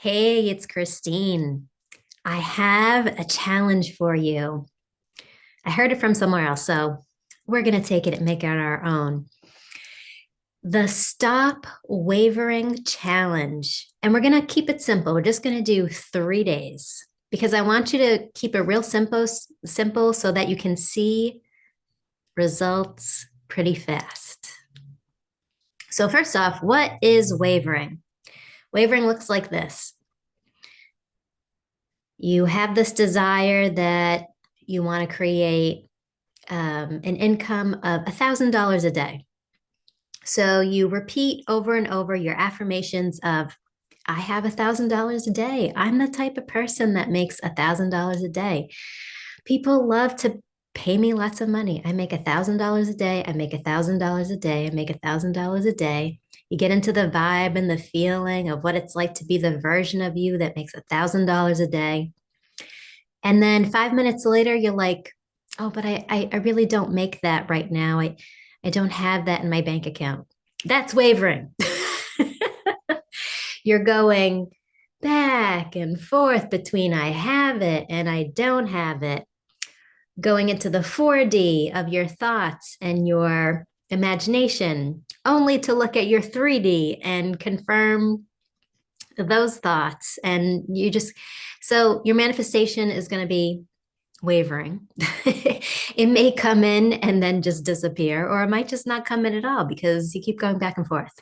Hey, it's Christine. I have a challenge for you. I heard it from somewhere else, so we're going to take it and make it our own. The Stop Wavering Challenge. And we're going to keep it simple. We're just going to do 3 days because I want you to keep it real simple so that you can see results pretty fast. So, first off, what is wavering? Wavering looks like this. You have this desire that you want to create an income of $1,000 a day. So you repeat over and over your affirmations of, I have $1,000 a day. I'm the type of person that makes $1,000 a day. People love to pay me lots of money. I make $1,000 a day. I make $1,000 a day. I make $1,000 a day. You get into the vibe and the feeling of what it's like to be the version of you that makes $1,000 a day. And then 5 minutes later, you're like, oh, but I really don't make that right now. I don't have that in my bank account. That's wavering. You're going back and forth between I have it and I don't have it, going into the 4D of your thoughts and your imagination, only to look at your 3D and confirm those thoughts. And so your manifestation is going to be wavering. It may come in and then just disappear, or it might just not come in at all because you keep going back and forth.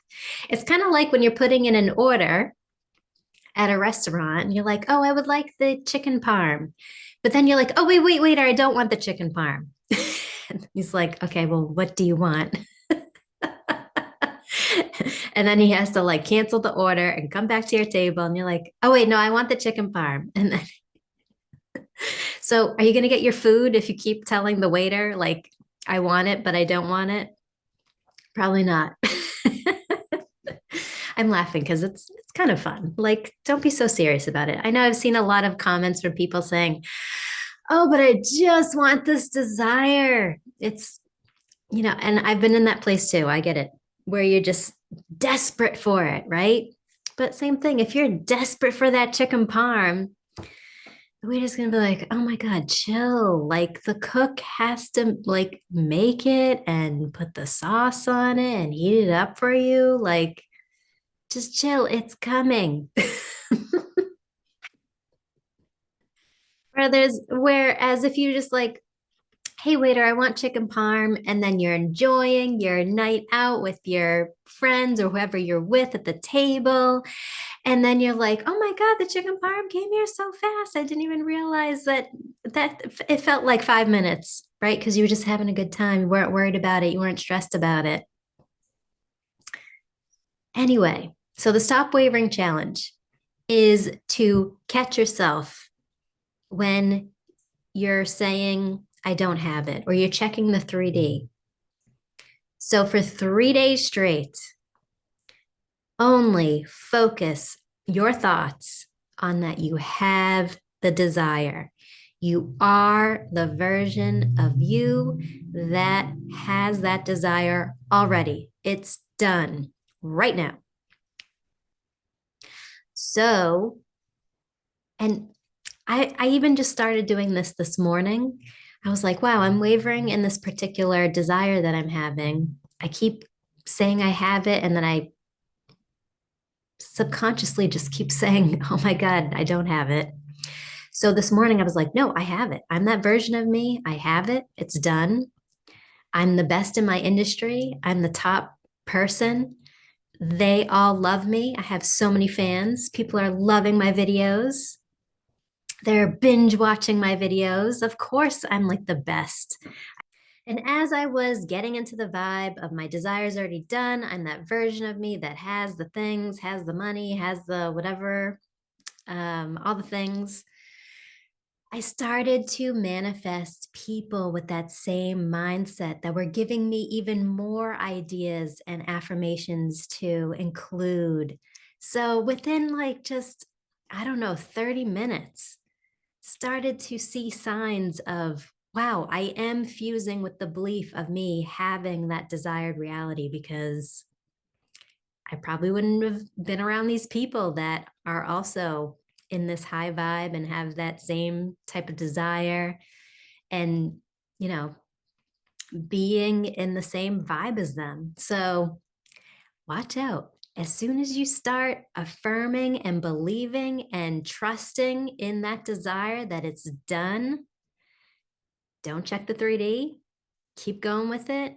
It's kind of like when you're putting in an order at a restaurant and you're like, oh, I would like the chicken parm. But then you're like, oh, wait, I don't want the chicken parm. He's like, okay, well, what do you want? And then he has to like cancel the order and come back to your table. And you're like, oh, wait, no, I want the chicken parm. And then so are you going to get your food if you keep telling the waiter, like, I want it, but I don't want it? Probably not. I'm laughing because it's kind of fun. Like, don't be so serious about it. I know I've seen a lot of comments from people saying, oh, but I just want this desire. And I've been in that place too. I get it, where you're just desperate for it, right? But same thing, if you're desperate for that chicken parm, the waiter's gonna be like, oh my God, chill. Like the cook has to like make it and put the sauce on it and heat it up for you. Like, just chill, it's coming. Whereas if you just like, hey waiter, I want chicken parm, and then you're enjoying your night out with your friends or whoever you're with at the table, and then you're like, oh my God, the chicken parm came here so fast. I didn't even realize that it felt like 5 minutes, right? Because you were just having a good time. You weren't worried about it. You weren't stressed about it. Anyway, so the stop wavering challenge is to catch yourself when you're saying, I don't have it, or you're checking the 3D. So for 3 days straight, only focus your thoughts on that you have the desire. You are the version of you that has that desire already. It's done right now. So, and I even just started doing this morning. I was like, wow, I'm wavering in this particular desire that I'm having. I keep saying I have it, and then I subconsciously just keep saying, oh my God, I don't have it. So this morning I was like, no, I have it. I'm that version of me. I have it. It's done. I'm the best in my industry. I'm the top person. They all love me. I have so many fans. People are loving my videos. They're binge watching my videos. Of course, I'm like the best. And as I was getting into the vibe of my desires already done, I'm that version of me that has the things, has the money, has the whatever, all the things. I started to manifest people with that same mindset that were giving me even more ideas and affirmations to include. So within like just, I don't know, 30 minutes, started to see signs of, wow, I am fusing with the belief of me having that desired reality because I probably wouldn't have been around these people that are also in this high vibe and have that same type of desire and, you know, being in the same vibe as them. So watch out. As soon as you start affirming and believing and trusting in that desire that it's done, don't check the 3D. Keep going with it.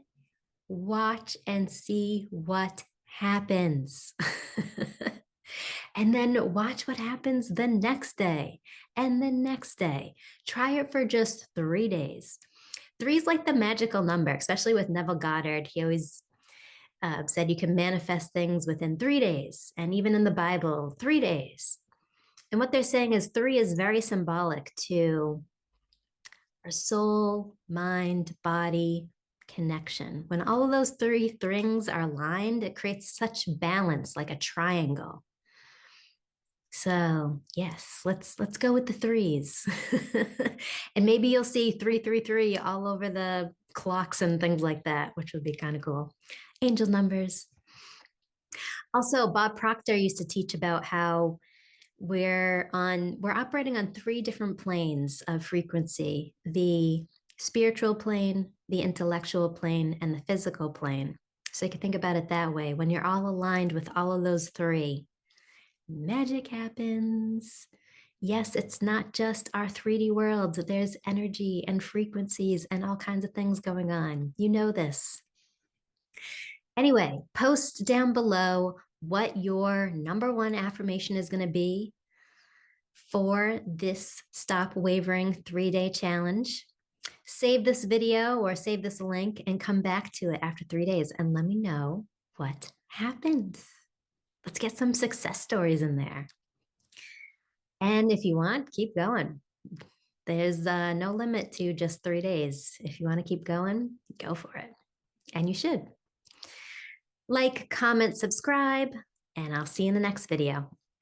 Watch and see what happens. And then watch what happens the next day and the next day. Try it for just 3 days. Three is like the magical number, especially with Neville Goddard. He always said you can manifest things within 3 days. And even in the Bible, 3 days. And what they're saying is three is very symbolic to our soul, mind, body connection. When all of those three things are aligned, it creates such balance, like a triangle. So yes, let's go with the threes. And maybe you'll see 333 all over the clocks and things like that, which would be kind of cool. Angel numbers. Also, Bob Proctor used to teach about how we're operating on three different planes of frequency: the spiritual plane, the intellectual plane, and the physical plane. So you can think about it that way. When you're all aligned with all of those three, magic happens. Yes, it's not just our 3D world. There's energy and frequencies and all kinds of things going on. You know this. Anyway, post down below what your number one affirmation is going to be for this Stop Wavering 3-day challenge. Save this video or save this link and come back to it after 3 days and let me know what happens. Let's get some success stories in there. And if you want, keep going. There's no limit to just 3 days. If you want to keep going, go for it. And you should. Like, comment, subscribe, and I'll see you in the next video.